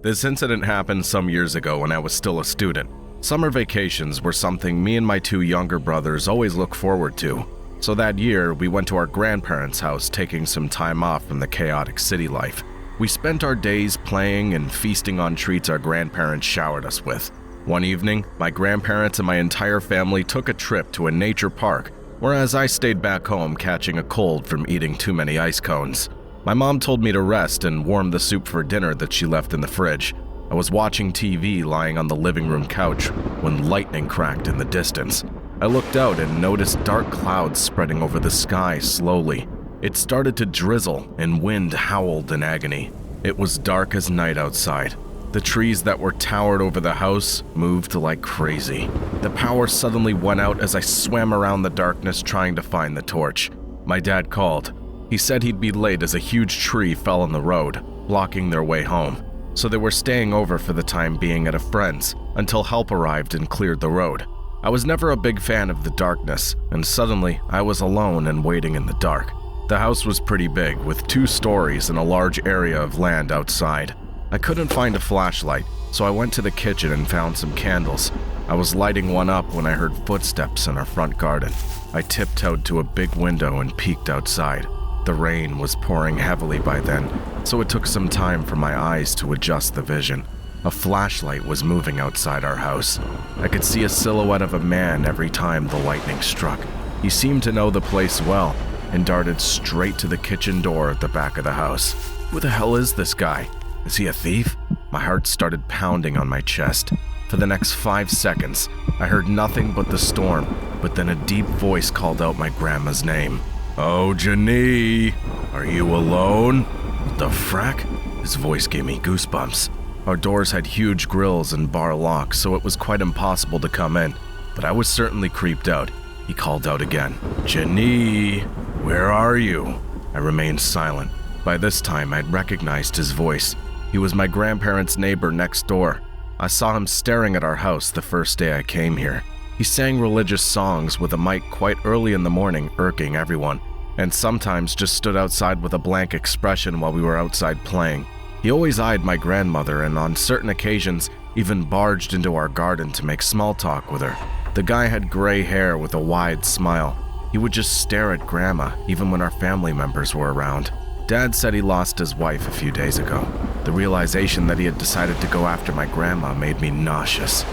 This incident happened some years ago when I was still a student. Summer vacations were something me and my two younger brothers always look forward to. So that year, we went to our grandparents' house taking some time off from the chaotic city life. We spent our days playing and feasting on treats our grandparents showered us with. One evening, my grandparents and my entire family took a trip to a nature park, whereas I stayed back home catching a cold from eating too many ice cones. My mom told me to rest and warm the soup for dinner that she left in the fridge. I was watching TV lying on the living room couch when lightning cracked in the distance. I looked out and noticed dark clouds spreading over the sky slowly. It started to drizzle and wind howled in agony. It was dark as night outside. The trees that were towered over the house moved like crazy. The power suddenly went out as I swam around the darkness trying to find the torch. My dad called. He said he'd be late as a huge tree fell on the road, blocking their way home. So they were staying over for the time being at a friend's until help arrived and cleared the road. I was never a big fan of the darkness, and suddenly I was alone and waiting in the dark. The house was pretty big, with 2 stories and a large area of land outside. I couldn't find a flashlight, so I went to the kitchen and found some candles. I was lighting one up when I heard footsteps in our front garden. I tiptoed to a big window and peeked outside. The rain was pouring heavily by then, so it took some time for my eyes to adjust the vision. A flashlight was moving outside our house. I could see a silhouette of a man every time the lightning struck. He seemed to know the place well and darted straight to the kitchen door at the back of the house. Who the hell is this guy? Is he a thief? My heart started pounding on my chest. For the next 5 seconds, I heard nothing but the storm, but then a deep voice called out my grandma's name. "Oh, Janie, are you alone?" What the frack? His voice gave me goosebumps. Our doors had huge grills and bar locks, so it was quite impossible to come in, but I was certainly creeped out. He called out again. "Janie, where are you?" I remained silent. By this time, I'd recognized his voice. He was my grandparents' neighbor next door. I saw him staring at our house the first day I came here. He sang religious songs with a mic quite early in the morning, irking everyone, and sometimes just stood outside with a blank expression while we were outside playing. He always eyed my grandmother and on certain occasions even barged into our garden to make small talk with her. The guy had gray hair with a wide smile. He would just stare at Grandma even when our family members were around. Dad said he lost his wife a few days ago. The realization that he had decided to go after my grandma made me nauseous.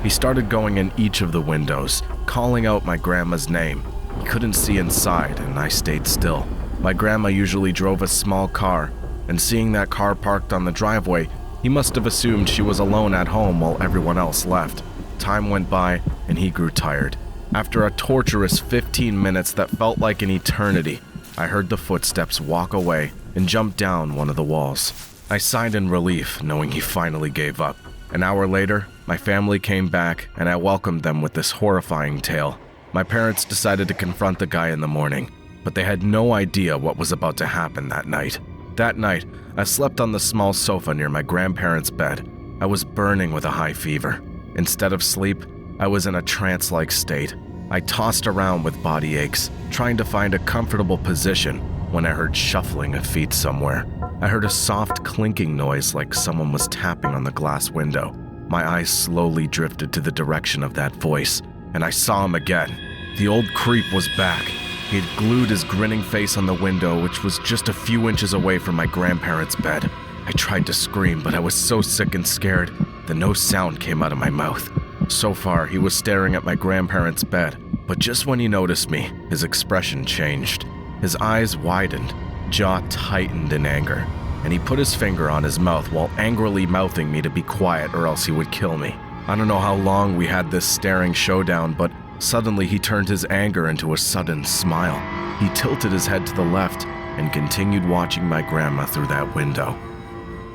He started going in each of the windows, calling out my grandma's name. He couldn't see inside, and I stayed still. My grandma usually drove a small car, and seeing that car parked on the driveway, he must have assumed she was alone at home while everyone else left. Time went by, and he grew tired. After a torturous 15 minutes that felt like an eternity, I heard the footsteps walk away and jump down one of the walls. I sighed in relief, knowing he finally gave up. An hour later, my family came back, and I welcomed them with this horrifying tale. My parents decided to confront the guy in the morning, but they had no idea what was about to happen that night. That night, I slept on the small sofa near my grandparents' bed. I was burning with a high fever. Instead of sleep, I was in a trance-like state. I tossed around with body aches, trying to find a comfortable position when I heard shuffling of feet somewhere. I heard a soft clinking noise like someone was tapping on the glass window. My eyes slowly drifted to the direction of that voice, and I saw him again. The old creep was back. He had glued his grinning face on the window, which was just a few inches away from my grandparents' bed. I tried to scream, but I was so sick and scared that no sound came out of my mouth. So far, he was staring at my grandparents' bed, but just when he noticed me, his expression changed. His eyes widened, jaw tightened in anger, and he put his finger on his mouth while angrily mouthing me to be quiet or else he would kill me. I don't know how long we had this staring showdown, but suddenly he turned his anger into a sudden smile. He tilted his head to the left and continued watching my grandma through that window.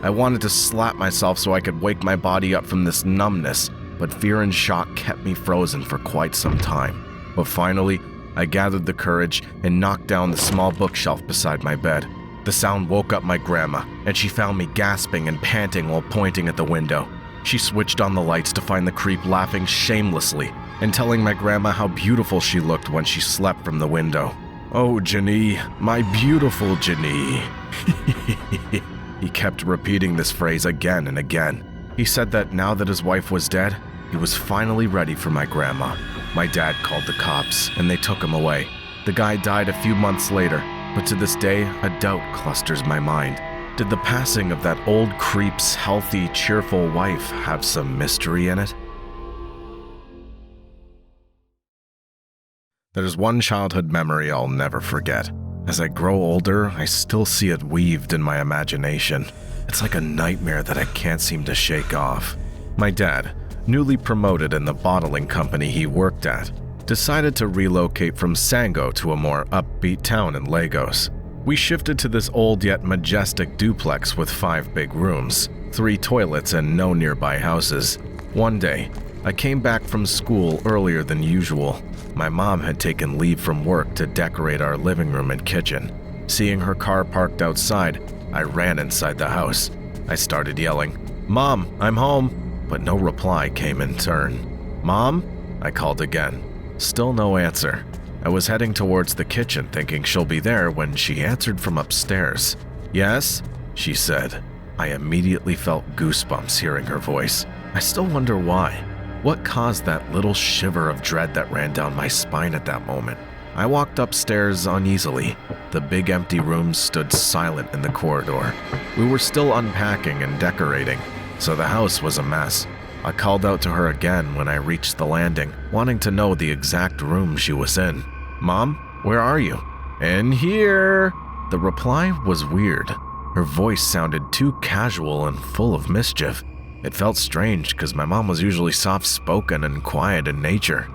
I wanted to slap myself so I could wake my body up from this numbness, but fear and shock kept me frozen for quite some time. But finally, I gathered the courage and knocked down the small bookshelf beside my bed. The sound woke up my grandma, and she found me gasping and panting while pointing at the window. She switched on the lights to find the creep laughing shamelessly and telling my grandma how beautiful she looked when she slept from the window. "Oh, Janie, my beautiful Janie." He kept repeating this phrase again and again. He said that now that his wife was dead, he was finally ready for my grandma. My dad called the cops, and they took him away. The guy died a few months later, but to this day, a doubt clusters my mind. Did the passing of that old creep's healthy, cheerful wife have some mystery in it? There's one childhood memory I'll never forget. As I grow older, I still see it weaved in my imagination. It's like a nightmare that I can't seem to shake off. My dad, newly promoted in the bottling company he worked at, decided to relocate from Sango to a more upbeat town in Lagos. We shifted to this old yet majestic duplex with 5 big rooms, 3 toilets, and no nearby houses. One day, I came back from school earlier than usual. My mom had taken leave from work to decorate our living room and kitchen. Seeing her car parked outside, I ran inside the house. I started yelling, "Mom, I'm home," but no reply came in turn. "Mom?" I called again. Still no answer. I was heading towards the kitchen thinking she'll be there when she answered from upstairs. "Yes?" she said. I immediately felt goosebumps hearing her voice. I still wonder why. What caused that little shiver of dread that ran down my spine at that moment? I walked upstairs uneasily. The big empty room stood silent in the corridor. We were still unpacking and decorating, so the house was a mess. I called out to her again when I reached the landing, wanting to know the exact room she was in. "Mom, where are you?" "In here." The reply was weird. Her voice sounded too casual and full of mischief. It felt strange because my mom was usually soft-spoken and quiet in nature.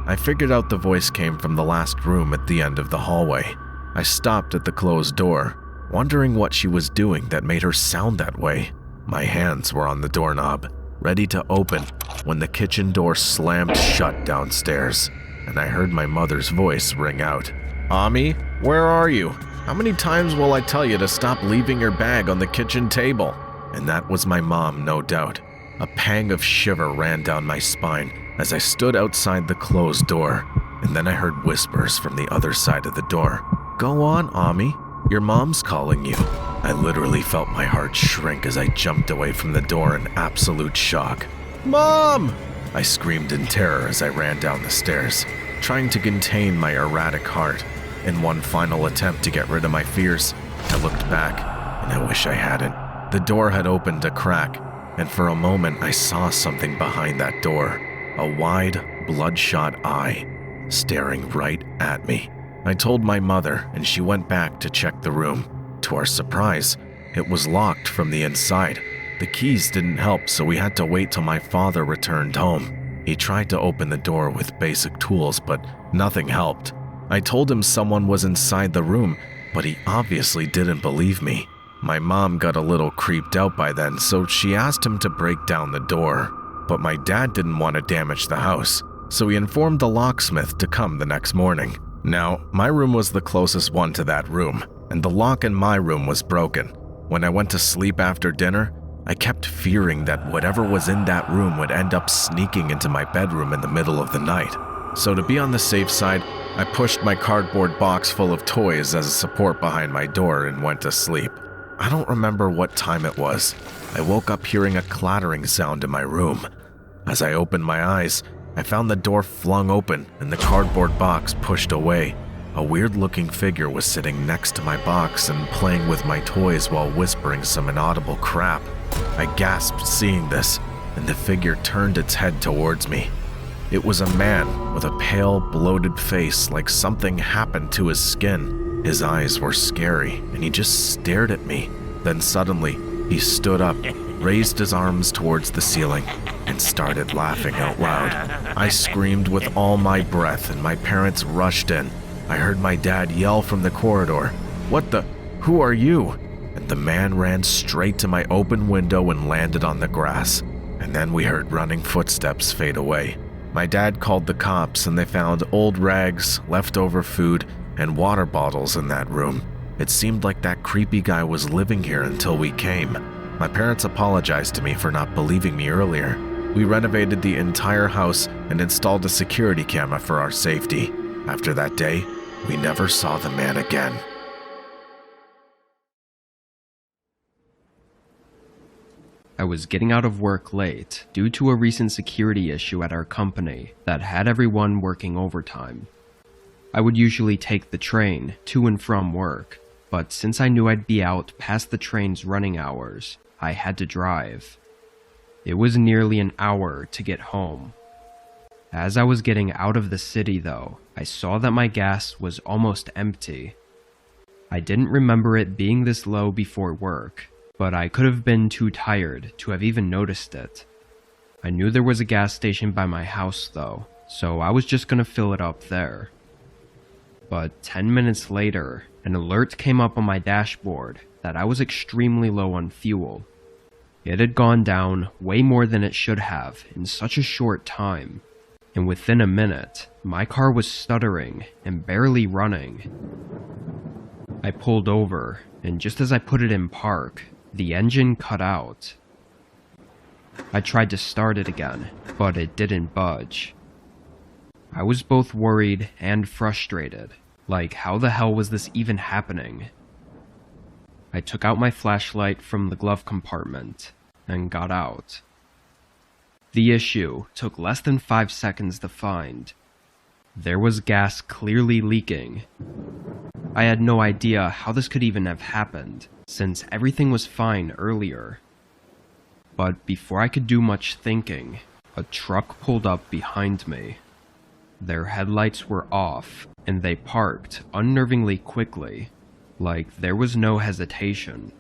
I figured out the voice came from the last room at the end of the hallway. I stopped at the closed door, wondering what she was doing that made her sound that way. My hands were on the doorknob, ready to open, when the kitchen door slammed shut downstairs, and I heard my mother's voice ring out. "Ami, where are you? How many times will I tell you to stop leaving your bag on the kitchen table?" And that was my mom, no doubt. A pang of shiver ran down my spine as I stood outside the closed door, and then I heard whispers from the other side of the door. "Go on, Ami. Your mom's calling you." I literally felt my heart shrink as I jumped away from the door in absolute shock. "Mom!" I screamed in terror as I ran down the stairs, trying to contain my erratic heart. In one final attempt to get rid of my fears, I looked back, and I wish I hadn't. The door had opened a crack, and for a moment I saw something behind that door. A wide, bloodshot eye, staring right at me. I told my mother, and she went back to check the room. To our surprise, it was locked from the inside. The keys didn't help, so we had to wait till my father returned home. He tried to open the door with basic tools, but nothing helped. I told him someone was inside the room, but he obviously didn't believe me. My mom got a little creeped out by then, so she asked him to break down the door. But my dad didn't want to damage the house, so he informed the locksmith to come the next morning. Now, my room was the closest one to that room, and the lock in my room was broken. When I went to sleep after dinner, I kept fearing that whatever was in that room would end up sneaking into my bedroom in the middle of the night. So to be on the safe side, I pushed my cardboard box full of toys as a support behind my door and went to sleep. I don't remember what time it was. I woke up hearing a clattering sound in my room. As I opened my eyes, I found the door flung open and the cardboard box pushed away. A weird-looking figure was sitting next to my box and playing with my toys while whispering some inaudible crap. I gasped seeing this, and the figure turned its head towards me. It was a man with a pale, bloated face like something happened to his skin. His eyes were scary, and he just stared at me. Then suddenly, he stood up, raised his arms towards the ceiling, and started laughing out loud. I screamed with all my breath, and my parents rushed in. I heard my dad yell from the corridor, "What the? Who are you?" And the man ran straight to my open window and landed on the grass. And then we heard running footsteps fade away. My dad called the cops, and they found old rags, leftover food, and water bottles in that room. It seemed like that creepy guy was living here until we came. My parents apologized to me for not believing me earlier. We renovated the entire house and installed a security camera for our safety. After that day, we never saw the man again. I was getting out of work late due to a recent security issue at our company that had everyone working overtime. I would usually take the train to and from work, but since I knew I'd be out past the train's running hours, I had to drive. It was nearly an hour to get home. As I was getting out of the city though, I saw that my gas was almost empty. I didn't remember it being this low before work, but I could have been too tired to have even noticed it. I knew there was a gas station by my house though, so I was just gonna fill it up there. But 10 minutes later, an alert came up on my dashboard that I was extremely low on fuel. It had gone down way more than it should have in such a short time, and within a minute, my car was stuttering and barely running. I pulled over, and just as I put it in park, the engine cut out. I tried to start it again, but it didn't budge. I was both worried and frustrated, like how the hell was this even happening? I took out my flashlight from the glove compartment and got out. The issue took less than 5 seconds to find. There was gas clearly leaking. I had no idea how this could even have happened, since everything was fine earlier. But before I could do much thinking, a truck pulled up behind me. Their headlights were off, and they parked unnervingly quickly, like there was no hesitation.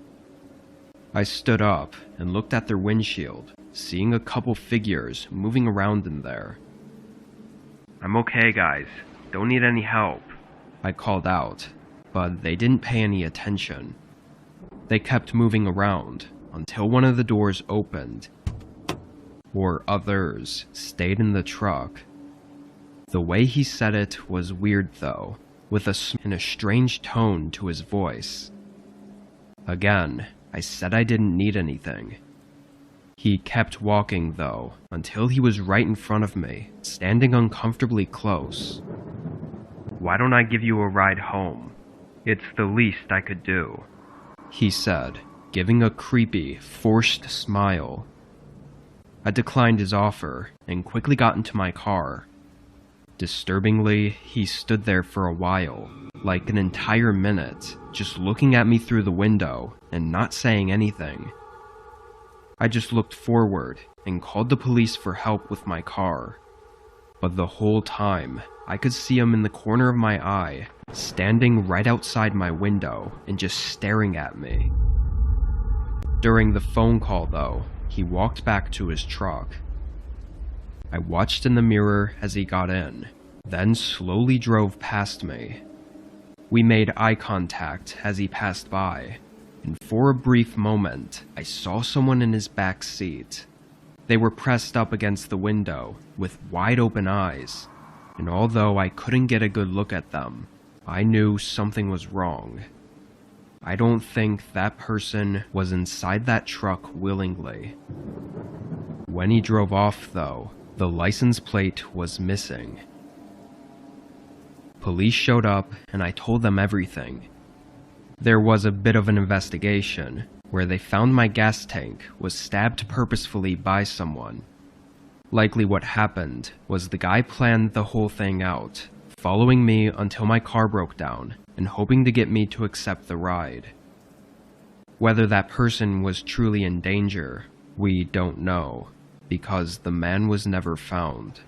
I stood up and looked at their windshield, seeing a couple figures moving around in there. "I'm okay, guys. Don't need any help," I called out, but they didn't pay any attention. They kept moving around until one of the doors opened, or others stayed in the truck. The way he said it was weird though, with a strange tone to his voice. Again, I said I didn't need anything. He kept walking though, until he was right in front of me, standing uncomfortably close. "Why don't I give you a ride home? It's the least I could do," he said, giving a creepy, forced smile. I declined his offer and quickly got into my car. Disturbingly, he stood there for a while, like an entire minute, just looking at me through the window and not saying anything. I just looked forward and called the police for help with my car. But the whole time, I could see him in the corner of my eye, standing right outside my window and just staring at me. During the phone call though, he walked back to his truck. I watched in the mirror as he got in, then slowly drove past me. We made eye contact as he passed by, and for a brief moment, I saw someone in his back seat. They were pressed up against the window, with wide open eyes, and although I couldn't get a good look at them, I knew something was wrong. I don't think that person was inside that truck willingly. When he drove off though, the license plate was missing. Police showed up and I told them everything. There was a bit of an investigation where they found my gas tank was stabbed purposefully by someone. Likely what happened was the guy planned the whole thing out, following me until my car broke down and hoping to get me to accept the ride. Whether that person was truly in danger, we don't know, because the man was never found.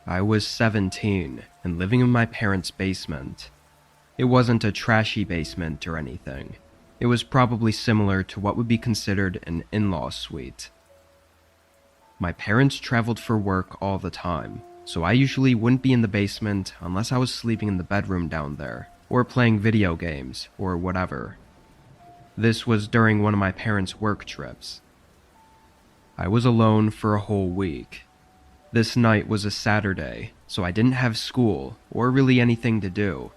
I was 17 and living in my parents' basement. It wasn't a trashy basement or anything. It was probably similar to what would be considered an in-law suite. My parents traveled for work all the time, so I usually wouldn't be in the basement unless I was sleeping in the bedroom down there, or playing video games, or whatever. This was during one of my parents' work trips. I was alone for a whole week. This night was a Saturday, so I didn't have school, or really anything to do.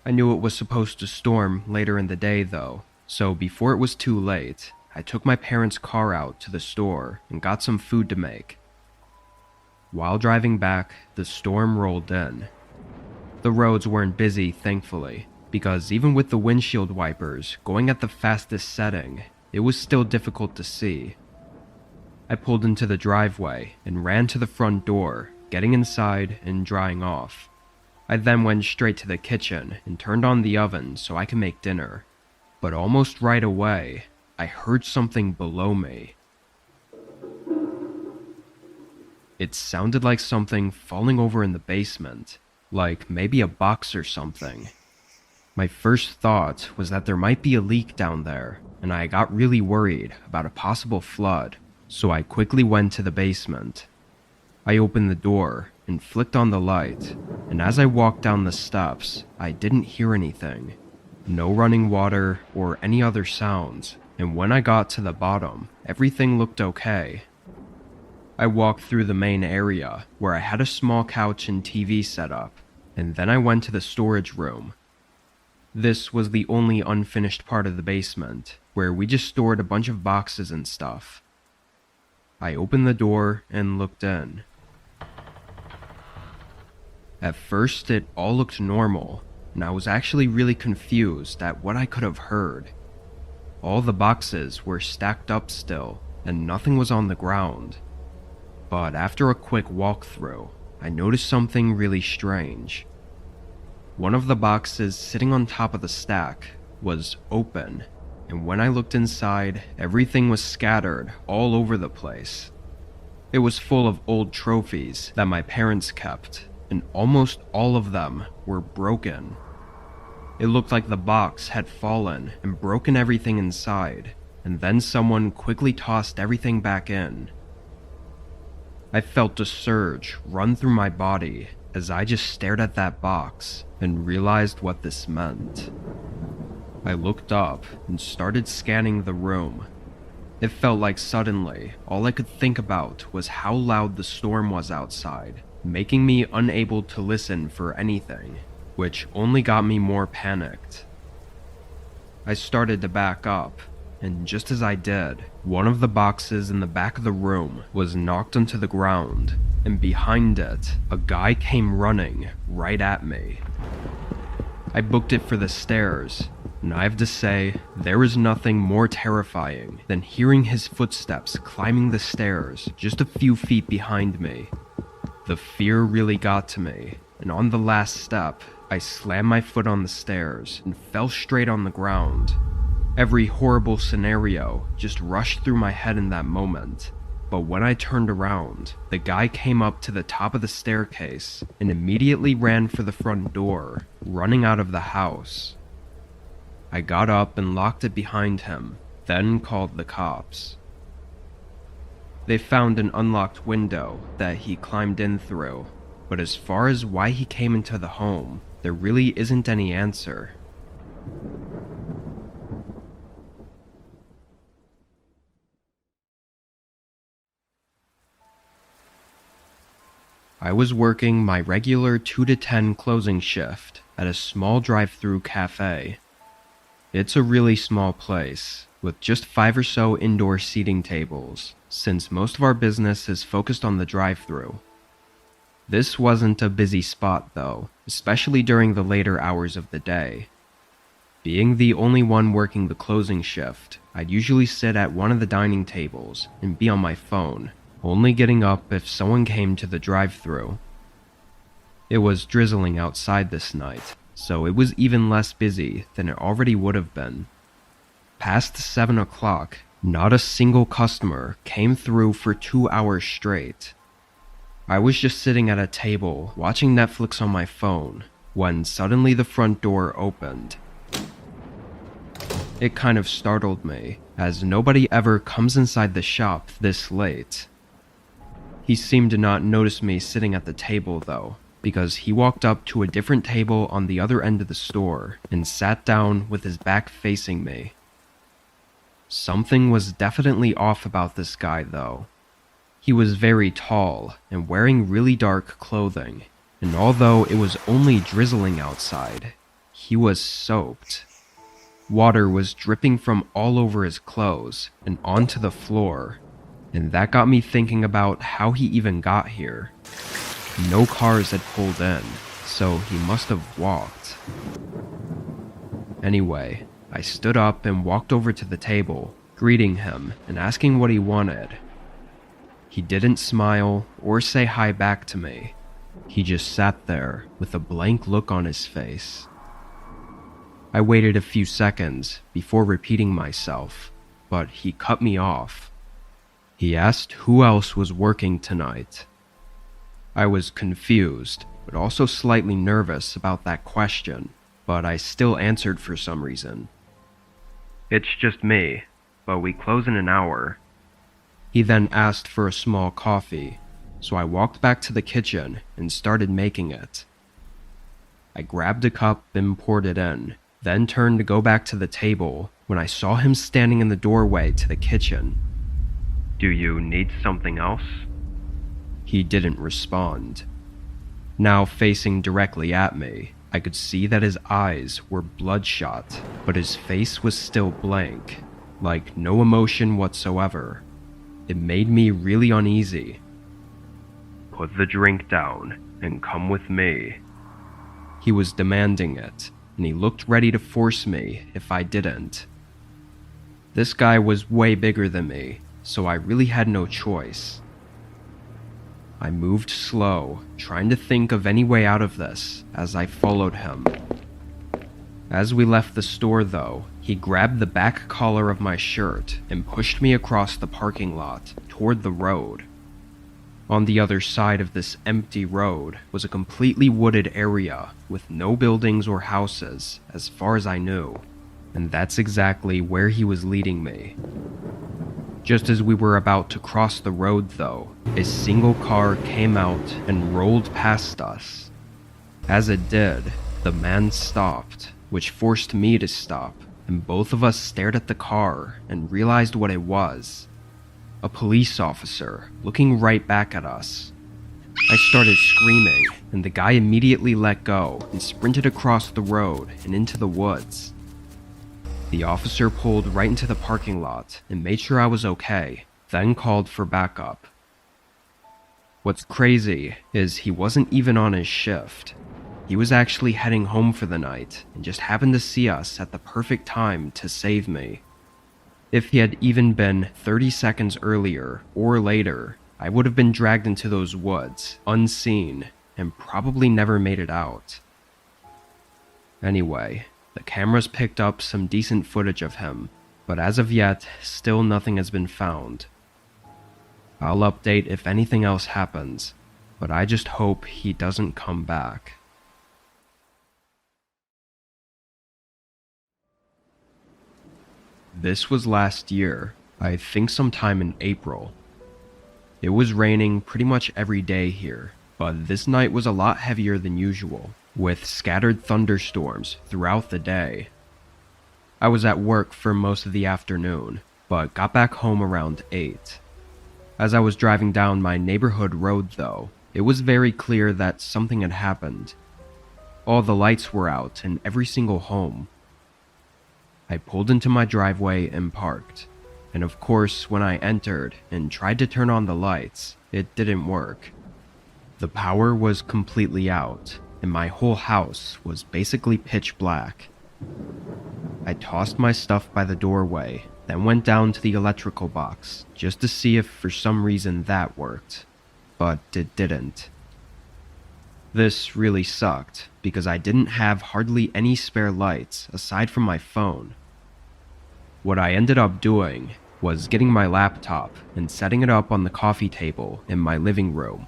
I knew it was supposed to storm later in the day though, so before it was too late, I took my parents' car out to the store and got some food to make. While driving back, the storm rolled in. The roads weren't busy, thankfully, because even with the windshield wipers going at the fastest setting, it was still difficult to see. I pulled into the driveway and ran to the front door, getting inside and drying off. I then went straight to the kitchen and turned on the oven so I could make dinner. But almost right away, I heard something below me. It sounded like something falling over in the basement, like maybe a box or something. My first thought was that there might be a leak down there, and I got really worried about a possible flood, so I quickly went to the basement. I opened the door and flicked on the light, and as I walked down the steps, I didn't hear anything. No running water or any other sounds, and when I got to the bottom, everything looked okay. I walked through the main area, where I had a small couch and TV set up, and then I went to the storage room. This was the only unfinished part of the basement, where we just stored a bunch of boxes and stuff. I opened the door and looked in. At first, it all looked normal, and I was actually really confused at what I could have heard. All the boxes were stacked up still, and nothing was on the ground. But after a quick walkthrough, I noticed something really strange. One of the boxes sitting on top of the stack was open, and when I looked inside, everything was scattered all over the place. It was full of old trophies that my parents kept, and almost all of them were broken. It looked like the box had fallen and broken everything inside, and then someone quickly tossed everything back in. I felt a surge run through my body as I just stared at that box and realized what this meant. I looked up and started scanning the room. It felt like suddenly all I could think about was how loud the storm was outside, making me unable to listen for anything, which only got me more panicked. I started to back up, and just as I did, one of the boxes in the back of the room was knocked onto the ground, and behind it, a guy came running right at me. I booked it for the stairs, and I have to say, there is nothing more terrifying than hearing his footsteps climbing the stairs just a few feet behind me. The fear really got to me, and on the last step, I slammed my foot on the stairs and fell straight on the ground. Every horrible scenario just rushed through my head in that moment, but when I turned around, the guy came up to the top of the staircase and immediately ran for the front door, running out of the house. I got up and locked it behind him, then called the cops. They found an unlocked window that he climbed in through, but as far as why he came into the home, there really isn't any answer. I was working my regular 2 to 10 closing shift at a small drive-through cafe. It's a really small place, with just 5 or so indoor seating tables, since most of our business is focused on the drive-through. This wasn't a busy spot though, especially during the later hours of the day. Being the only one working the closing shift, I'd usually sit at one of the dining tables and be on my phone, only getting up if someone came to the drive-through. It was drizzling outside this night, so it was even less busy than it already would have been. Past 7 o'clock, not a single customer came through for 2 hours straight. I was just sitting at a table watching Netflix on my phone when suddenly the front door opened. It kind of startled me, as nobody ever comes inside the shop this late. He seemed to not notice me sitting at the table though, because he walked up to a different table on the other end of the store and sat down with his back facing me. Something was definitely off about this guy though. He was very tall and wearing really dark clothing, and although it was only drizzling outside, he was soaked. Water was dripping from all over his clothes and onto the floor. And that got me thinking about how he even got here. No cars had pulled in, so he must have walked. Anyway, I stood up and walked over to the table, greeting him and asking what he wanted. He didn't smile or say hi back to me. He just sat there with a blank look on his face. I waited a few seconds before repeating myself, but he cut me off. He asked who else was working tonight. I was confused, but also slightly nervous about that question, but I still answered for some reason. "It's just me, but we close in an hour." He then asked for a small coffee, so I walked back to the kitchen and started making it. I grabbed a cup and poured it in, then turned to go back to the table when I saw him standing in the doorway to the kitchen. "Do you need something else?" He didn't respond. Now facing directly at me, I could see that his eyes were bloodshot, but his face was still blank, like no emotion whatsoever. It made me really uneasy. "Put the drink down and come with me." He was demanding it, and he looked ready to force me if I didn't. This guy was way bigger than me, so I really had no choice. I moved slow, trying to think of any way out of this as I followed him. As we left the store though, he grabbed the back collar of my shirt and pushed me across the parking lot toward the road. On the other side of this empty road was a completely wooded area with no buildings or houses as far as I knew, and that's exactly where he was leading me. Just as we were about to cross the road though, a single car came out and rolled past us. As it did, the man stopped, which forced me to stop, and both of us stared at the car and realized what it was. A police officer looking right back at us. I started screaming, and the guy immediately let go and sprinted across the road and into the woods. The officer pulled right into the parking lot and made sure I was okay, then called for backup. What's crazy is he wasn't even on his shift. He was actually heading home for the night and just happened to see us at the perfect time to save me. If he had even been 30 seconds earlier or later, I would have been dragged into those woods, unseen, and probably never made it out. Anyway, the cameras picked up some decent footage of him, but as of yet, still nothing has been found. I'll update if anything else happens, but I just hope he doesn't come back. This was last year, I think sometime in April. It was raining pretty much every day here, but this night was a lot heavier than usual, with scattered thunderstorms throughout the day. I was at work for most of the afternoon, but got back home around 8. As I was driving down my neighborhood road though, it was very clear that something had happened. All the lights were out in every single home. I pulled into my driveway and parked, and of course when I entered and tried to turn on the lights, it didn't work. The power was completely out, and my whole house was basically pitch black. I tossed my stuff by the doorway, then went down to the electrical box just to see if for some reason that worked, but it didn't. This really sucked because I didn't have hardly any spare lights aside from my phone. What I ended up doing was getting my laptop and setting it up on the coffee table in my living room.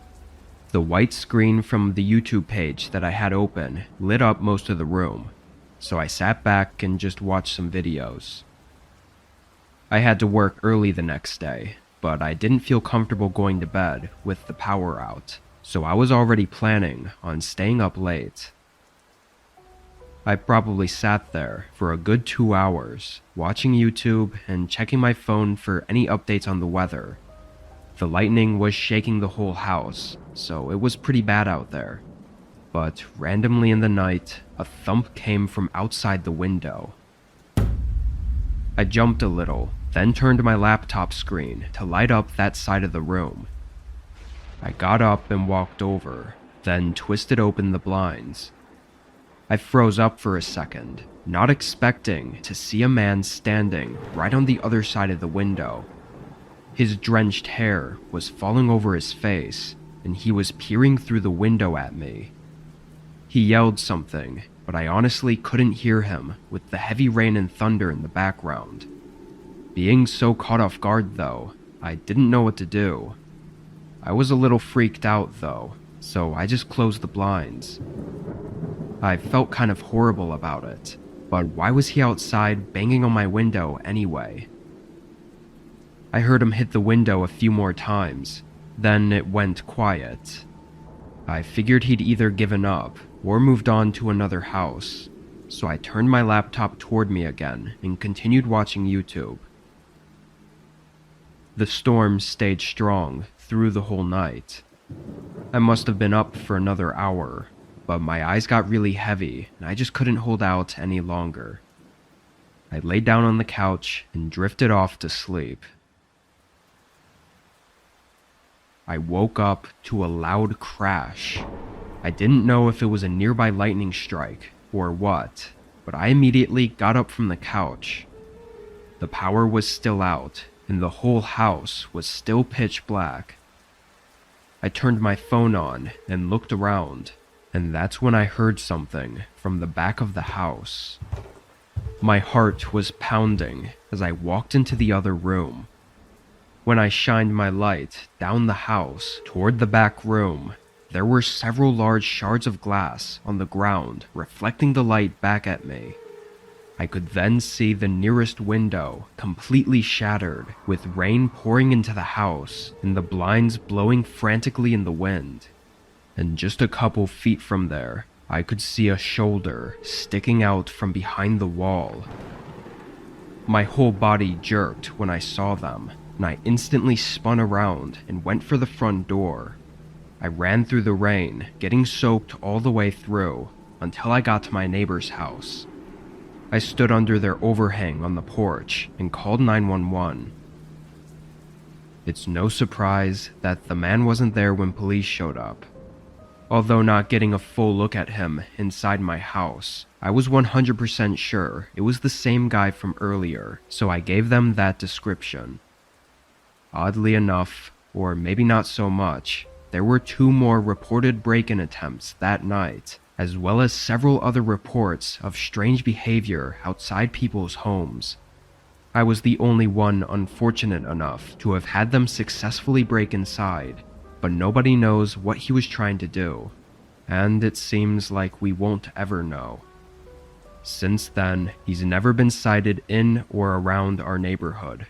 The white screen from the YouTube page that I had open lit up most of the room, so I sat back and just watched some videos. I had to work early the next day, but I didn't feel comfortable going to bed with the power out, so I was already planning on staying up late. I probably sat there for a good 2 hours, watching YouTube and checking my phone for any updates on the weather. The lightning was shaking the whole house, so it was pretty bad out there. But randomly in the night, a thump came from outside the window. I jumped a little, then turned my laptop screen to light up that side of the room. I got up and walked over, then twisted open the blinds. I froze up for a second, not expecting to see a man standing right on the other side of the window. His drenched hair was falling over his face, and he was peering through the window at me. He yelled something, but I honestly couldn't hear him with the heavy rain and thunder in the background. Being so caught off guard though, I didn't know what to do. I was a little freaked out though, so I just closed the blinds. I felt kind of horrible about it, but why was he outside banging on my window anyway? I heard him hit the window a few more times, then it went quiet. I figured he'd either given up or moved on to another house, so I turned my laptop toward me again and continued watching YouTube. The storm stayed strong through the whole night. I must have been up for another hour, but my eyes got really heavy and I just couldn't hold out any longer. I laid down on the couch and drifted off to sleep. I woke up to a loud crash. I didn't know if it was a nearby lightning strike or what, but I immediately got up from the couch. The power was still out, and the whole house was still pitch black. I turned my phone on and looked around, and that's when I heard something from the back of the house. My heart was pounding as I walked into the other room. When I shined my light down the house toward the back room, there were several large shards of glass on the ground reflecting the light back at me. I could then see the nearest window completely shattered, with rain pouring into the house and the blinds blowing frantically in the wind. And just a couple feet from there, I could see a shoulder sticking out from behind the wall. My whole body jerked when I saw them, and I instantly spun around and went for the front door. I ran through the rain, getting soaked all the way through, until I got to my neighbor's house. I stood under their overhang on the porch and called 911. It's no surprise that the man wasn't there when police showed up. Although not getting a full look at him inside my house, I was 100% sure it was the same guy from earlier, so I gave them that description. Oddly enough, or maybe not so much, there were 2 more reported break-in attempts that night, as well as several other reports of strange behavior outside people's homes. I was the only one unfortunate enough to have had them successfully break inside, but nobody knows what he was trying to do, and it seems like we won't ever know. Since then, he's never been sighted in or around our neighborhood,